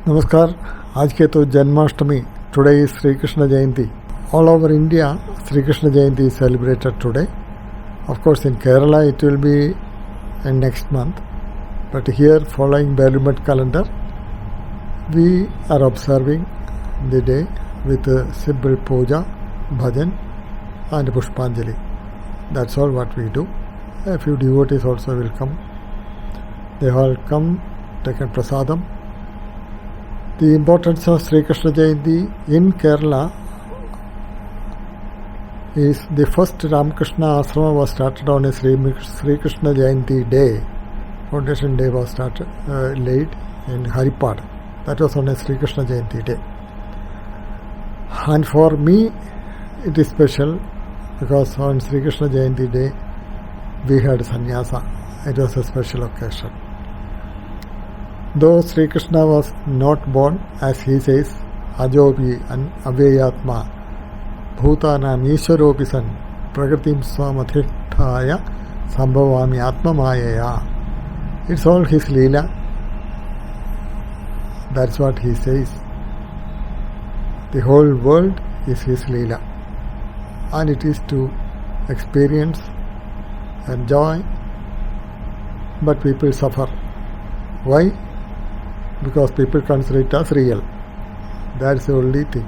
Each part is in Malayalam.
नमस्कार। आज के तो Janmashtami, today is Sri Krishna Jayanti. All over India, Sri Krishna Jayanti is celebrated today. Of course, in Kerala it will be in next month. But here, following Ballymet calendar, we are observing the day with simple puja, bhajan and pushpanjali. That's all what we do. A few devotees also will come. They all come, taken prasadam, The importance of Sri Krishna Jayanti in Kerala is the first Ramakrishna Ashrama was started on a Sri Krishna Jayanti day. Foundation day was started, laid in Haripad. That was on a Sri Krishna Jayanti day. And for me, it is special because on Sri Krishna Jayanti day, we had sannyasa. It was a special occasion. Though Sri Krishna was not born, as he says, Ajobi and Aveyatma, Bhutanam Ishwaropi san, Pragatim Swamathithaya, Sambhavami Atma Mayaya. It's all his Leela. That's what he says. The whole world is his Leela. And it is to experience, enjoy, but people suffer. Why? Because people consider it as real. That's the only thing.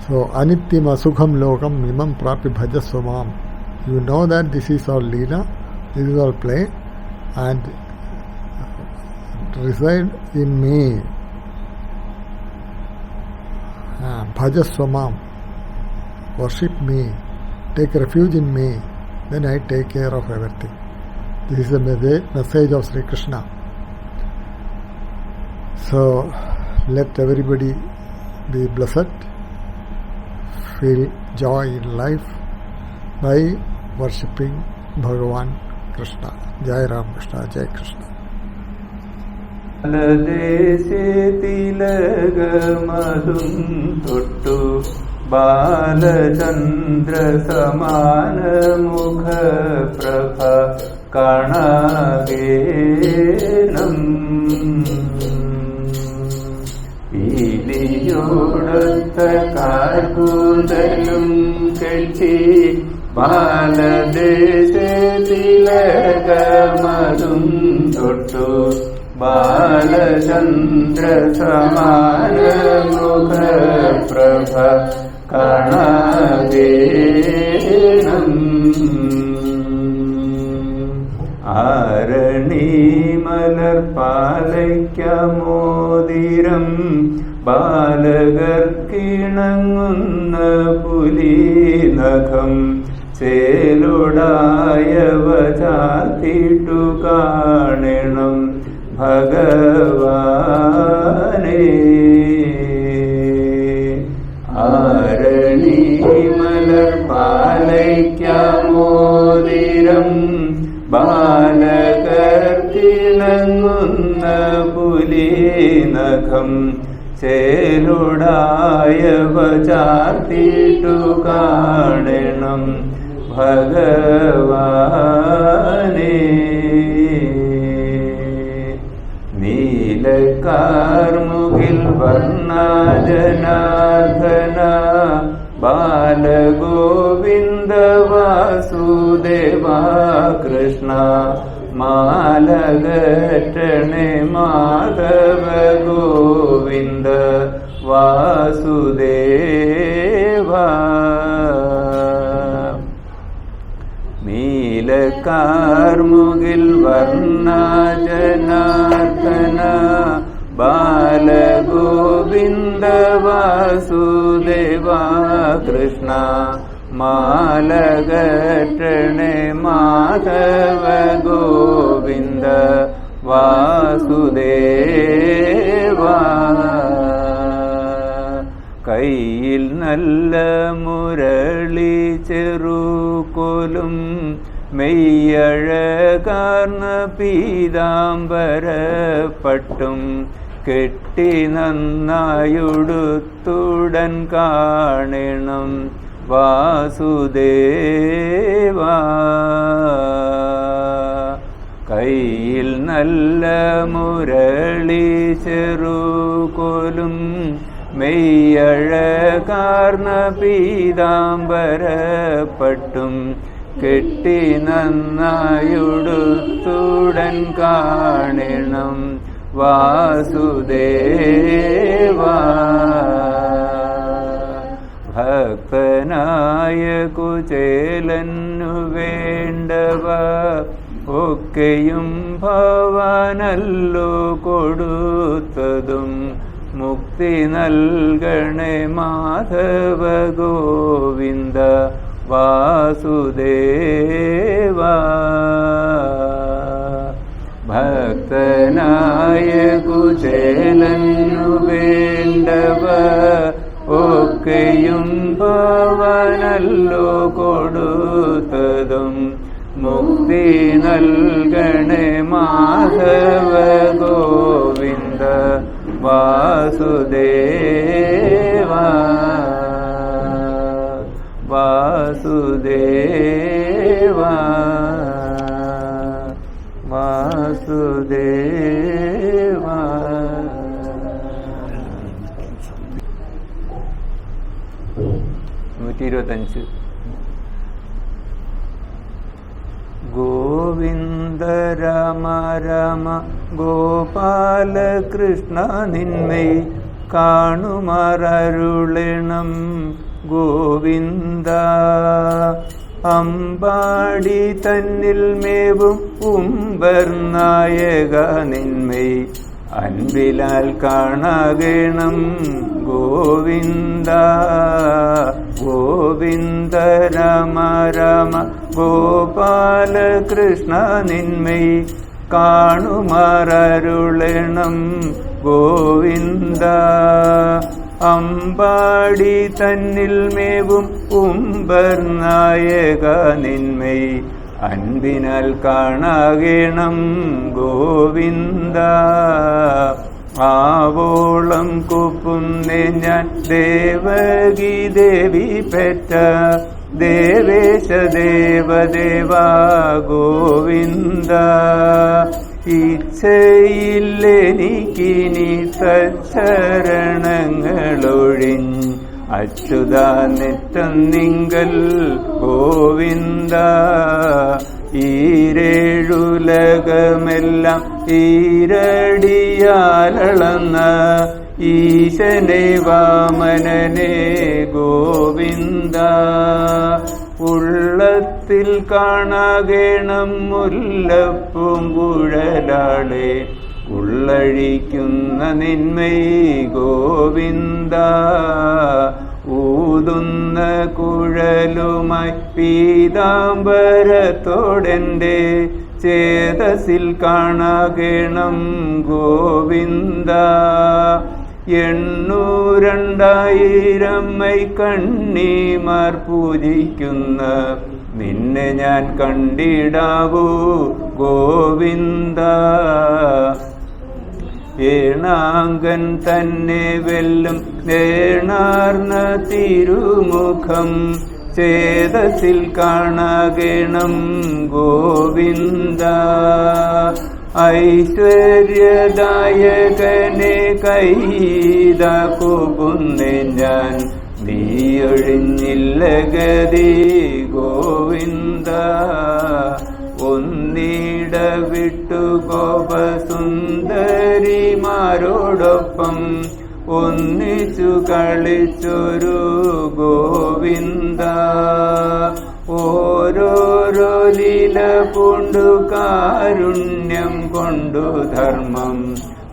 So, Anityam Asukham Lokam Mimam Prapi Bhajasvamam. You know that this is all Leela, this is all play, and reside in me. Bhajasvamam. Worship me. Take refuge in me. Then I take care of everything. This is the message of Sri Krishna. So, let everybody be blessed, feel joy in life by worshipping Bhagavan Krishna. Jai Ram Krishna, Jai Krishna. Balachandra സമാന മുഖ പ്രഭ കാണാകേണം പീലിയോടൊത്ത കാർകൂന്തലും കെട്ടി ബാലദേശത്തിലകമതും തൊട്ടു ബാലചന്ദ്ര സമാന മുഖ പ്രഭ കാണാകേണം ആരണി മലർപ്പാലയ്ക്കമോതിരം ബാലകർക്കിണങ്ങുന്ന പുലിനഖം ചേലുടായവ ചാത്തിട്ടു കാണണം ഭഗവാനേ ആരണി മലർപ്പാലയ്ക്കമോതിരം ബാലകർക്കിണങ്ങുന്ന പുലിനഖം ചേലുടായവ ചാർത്തിട്ടു കാണണം ഭഗവാനേ നീലക്കാർമുകിൽ വർണ്ണജനാർദ്ദന ബാലഗോവിന്ദ വാസുദേവാ കൃഷ്ണ മാലകറ്റണേ മാധവ ഗോവിന്ദ വാസുദേവാ നീലക്കാർമുകിൽ വർണ്ണജനാർദ്ദന ബാലഗോവിന്ദ വാസുദേവാ കൃഷ്ണ മാലകറ്റണേ മാധവ ഗോവിന്ദ വാസുദേവാ കയ്യിൽ നല്ല മുരളി ചെറുകൊലും മെയ്യഴകാർന്ന പീതാംബരപ്പട്ടും കെട്ടി നന്നായുടുത്തുടൻ കാണണം വാസുദേവാ കയ്യിൽ നല്ല മുരളി ചെറുകൊലും മെയ്യഴകാർന്ന പീതാംബരപ്പട്ടും കെട്ടി നന്നായുടുത്തുടൻ കാണണം വാസുദേവാ ഭക്തനായ കുചേലന്നു വേണ്ടവ ഒക്കെയും ഭവാനല്ലോ കൊടുത്തതും മുക്തി നൽകണേ മാധവ ഗോവിന്ദ വാസുദേവ. ഭക്തനായ കുചേലനു വേണ്ടവ ഒക്കെയും ഭവനല്ലോ കൊടുത്തതും മുക്തി നൽകണേ മാധവ ഗോവിന്ദ വാസുദേവ വാസുദേവ വാസുദേവ. 125. ഗോവിന്ദ രാമ രാമ ഗോപാല കൃഷ്ണ നിന്മൈ കാണുമാറരുളണം ഗോവിന്ദ. അമ്പാടി തന്നിൽ മേവും ഉംബർനായക നിന്മൈ അൻപിലാൽ കാണാകണം ഗോവിന്ദ. ഗോവിന്ദ രാമ രാമ ഗോപാല കൃഷ്ണ നിന്മൈ കാണുമാറരുളണം ഗോവിന്ദ. അമ്പാടി തന്നിൽ മേവും ഉംബർനായക നിന്മൈ അൻപിനാൽ കാണാകണം ഗോവിന്ദ. ആവോളം കുപ്പുന്നേ ഞാൻ ദേവകി ദേവി പെറ്റ ദേവേശ ദേവദേവ ഗോവിന്ദ. ഇച്ഛയില്ലെനിക്കിനി തച്ചരണങ്ങളൊഴിഞ്ഞ് അച്യുതാനെറ്റം നിങ്കൽ ഗോവിന്ദ. ഈരേഴുലകമെല്ലാം ഈരടിയാലളന്ന ഈശനെ വാമനനെ ഗോവിന്ദ. ഉള്ളത്തിൽ കാണാകണം മുല്ലപ്പൂങ്കുഴലാളെ ഉള്ളഴിക്കുന്ന നിന്മൈ ഗോവിന്ദ. ഊതുന്ന കുഴലുമായി പീതാംബരത്തോടെൻ്റെ ചേതസിൽ കാണാകണം ഗോവിന്ദ. 802,000 കണ്ണിമാർ പൂജിക്കുന്ന നിന്നെ ഞാൻ കണ്ടിടാവൂ ഗോവിന്ദ. ഏണാങ്കൻ തന്നെ വെല്ലും ഏണാർന്ന തിരുമുഖം ചേതസിൽ കാണാകണം ഗോവിന്ദ. ഐശ്വര്യദായകനെ കൈതാക്കുന്നെ ഞാൻ നീയൊഴിഞ്ഞില്ല ഗതി ഗോവിന്ദ. ഒന്നിട വിട്ടു ഗോപസുന്ദരിമാരോടൊപ്പം ഒന്നിച്ചു കളിച്ചൊരു ഗോവിന്ദ. ഓരോരോ ലീല പൂണ്ടു കാരുണ്യം കൊണ്ടു ധർമ്മം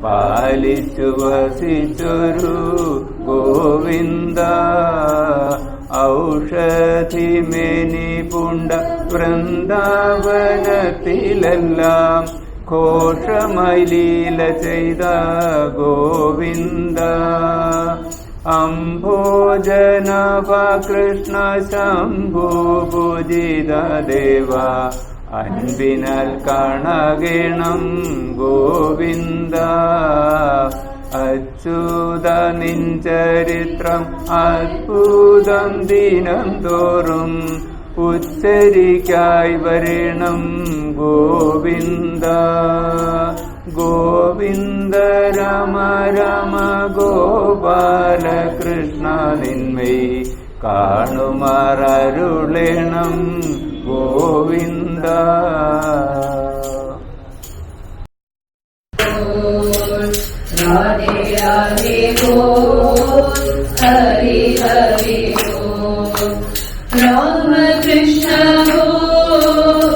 പാലിച്ചു വസിച്ചൊരു ഗോവിന്ദ. ഔഷധിമേനി പൂണ്ട വൃന്ദാവനത്തിലെല്ലാം ഘോഷമായി ലീല ചെയ്ത ഗോവിന്ദ. അംഭോജനവ കൃഷ്ണ ശംഭു പൂജിത ദേവ അൻപിനാൽ കാണാകണം ഗോവിന്ദ. അച്യുത നിൻ ചരിത്രം അത്ഭുതം ദിനം തോറും ഉച്ചരിക്കായി വരണം ഗോവിന്ദ. ഗോവിന്ദ രാമ രാമ ഗോപാല കൃഷ്ണ നിന്മൈ കാണുമാറരുളണം ഗോവിന്ദ. രാധേ രാധേ ബോൽ ഹരി ഹരി ബോൽ. രാമ കൃഷ്ണ ബോൽ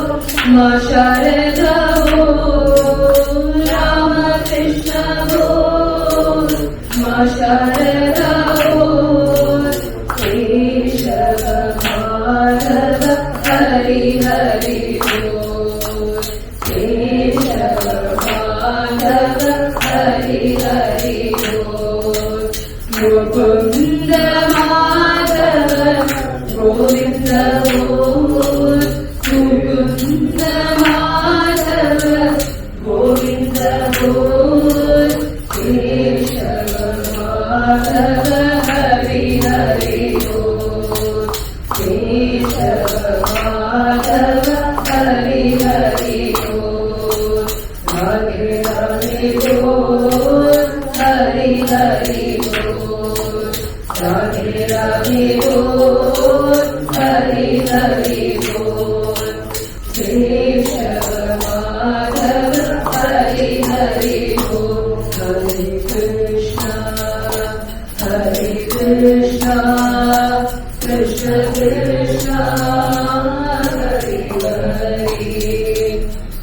മാ ശാരദ ബോൽ. രാമ കൃഷ്ണ ബോൽ मां शारदा बोल केशव माधव हरि हरि बोल केशव माधव हरि हरि बोल मुकुंद माधव गोविंद बोल मुकुंद माधव गोविंद बोल केशव माधव हरि हरि बोल केशव माधव हरि हरि बोल राधे राधे बोल हरि हरि बोल राधे राधे बोल हरि हरि बोल केशव माधव हरि हरि बोल हरे कृष्णा कृष्ण कृष्ण हरे हरे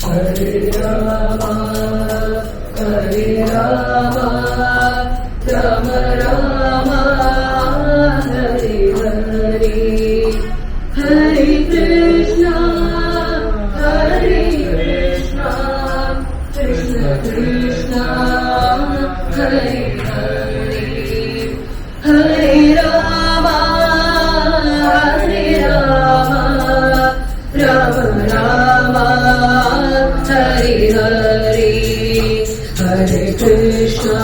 हरे राम राम राम हरे हरे हरे कृष्णा कृष्ण कृष्ण हरे हरे हरे राम राम राम हरे हरे हरे कृष्णा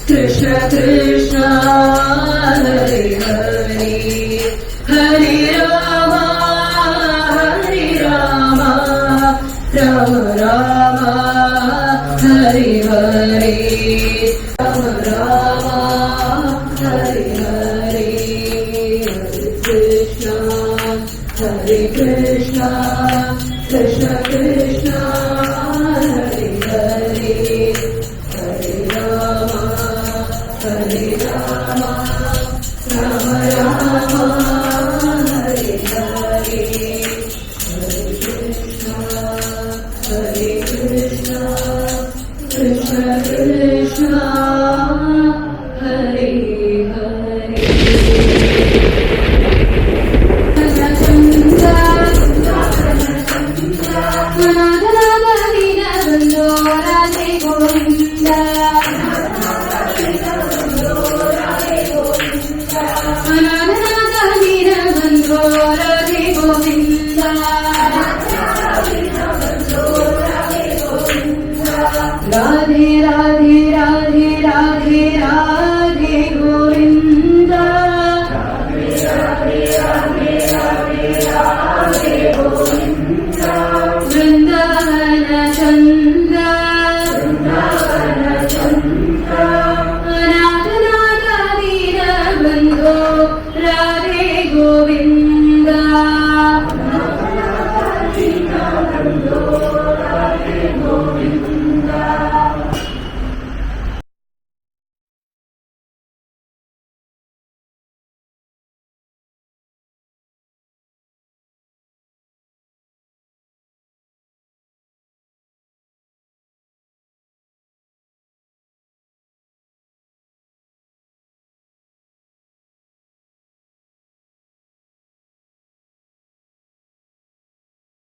कृष्ण कृष्ण हरे हरे हरे राम राम राम हरे हरे राम हरे हरे हरे कृष्णा कृष्ण कृष्ण हरे हरे हरे राम राम राम हरे हरे हरे कृष्णा कृष्ण कृष्ण हरे हरे राधे राधे राधे